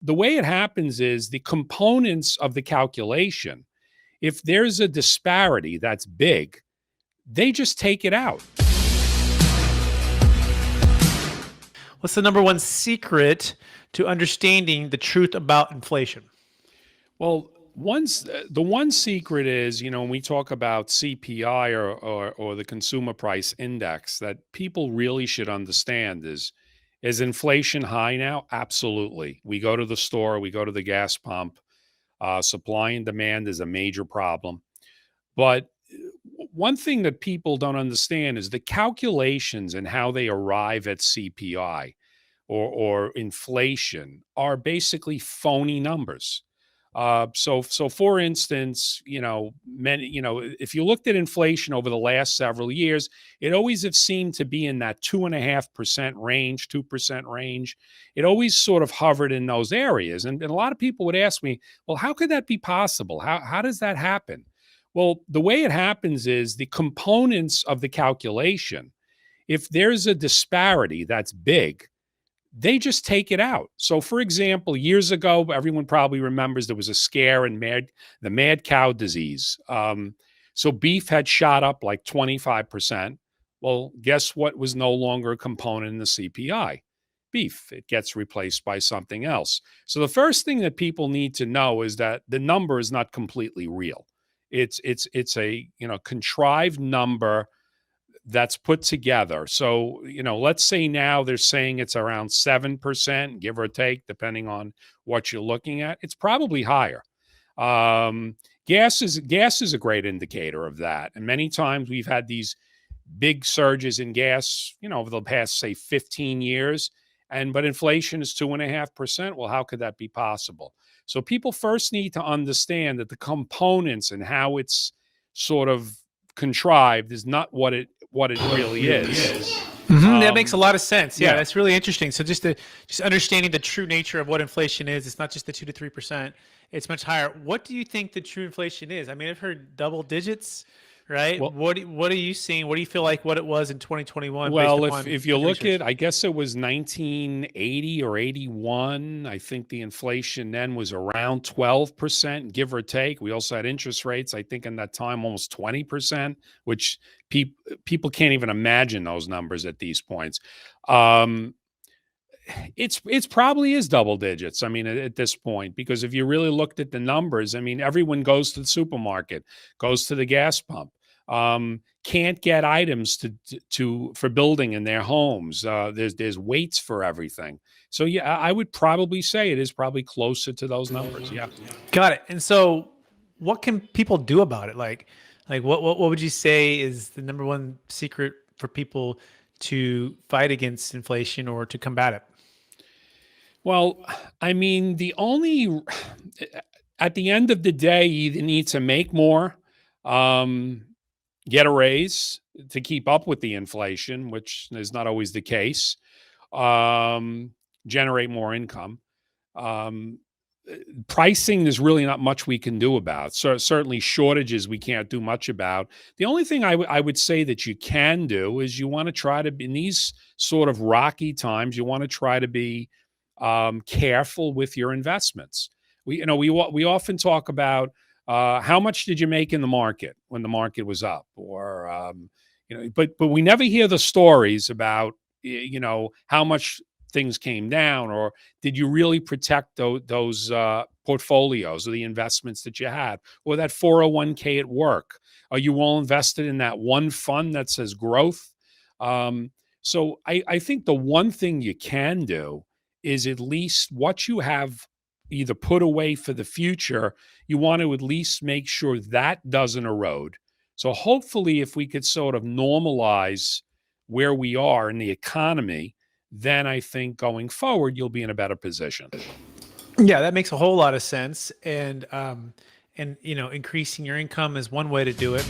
the way it happens is the components of the calculation, if there's a disparity that's big, they just take it out. What's the number one secret to understanding the truth about inflation? Well, the one secret is, when we talk about CPI or the consumer price index, that people really should understand is inflation high now? Absolutely. We go to the store, we go to the gas pump. Supply and demand is a major problem. But one thing that people don't understand is the calculations and how they arrive at CPI or inflation are basically phony numbers. So for instance, if you looked at inflation over the last several years, it always have seemed to be in that 2.5% range, 2% range. It always sort of hovered in those areas. And a lot of people would ask me, well, how could that be possible? How does that happen? Well, the way it happens is the components of the calculation, if there's a disparity that's big, they just take it out. So, for example, years ago, everyone probably remembers there was a scare in the mad cow disease. So beef had shot up like 25%. Well, guess what was no longer a component in the CPI? Beef. It gets replaced by something else. So the first thing that people need to know is that the number is not completely real. It's a contrived number that's put together. So, let's say now they're saying it's around 7%, give or take, depending on what you're looking at. It's probably higher. Gas is a great indicator of that. And many times we've had these big surges in gas, over the past, say, 15 years. But inflation is 2.5%. Well, how could that be possible? So people first need to understand that the components and how it's sort of contrived is not what it really is. That makes a lot of sense. Yeah, that's really interesting. So just understanding the true nature of what inflation is, it's not just the 2 to 3%, it's much higher. What do you think the true inflation is? I mean, I've heard double digits, right? Well, what are you seeing? What do you feel like what it was in 2021? Well, if you look at, I guess it was 1980 or 81. I think the inflation then was around 12%, give or take. We also had interest rates, I think in that time, almost 20%, which people can't even imagine those numbers at these points. It's probably is double digits. I mean, at this point, because if you really looked at the numbers, I mean, everyone goes to the supermarket, goes to the gas pump. Can't get items for building in their homes. There's weights for everything. So yeah, I would probably say it is probably closer to those numbers. Yeah. Got it. And so what can people do about it? Like what would you say is the number one secret for people to fight against inflation or to combat it? Well, I mean, at the end of the day, you either need to make more, get a raise to keep up with the inflation, which is not always the case, generate more income. Pricing, there's really not much we can do about. So certainly shortages we can't do much about. The only thing I would say that you can do is you want to try to, in these sort of rocky times, you want to try to be careful with your investments. We often talk about how much did you make in the market when the market was up, or but we never hear the stories about how much things came down, or did you really protect those portfolios or the investments that you had, or that 401k at work? Are you all invested in that one fund that says growth? So I think the one thing you can do is at least what you have either put away for the future, you want to at least make sure that doesn't erode. So hopefully if we could sort of normalize where we are in the economy, then I think going forward, you'll be in a better position. Yeah, that makes a whole lot of sense. And increasing your income is one way to do it.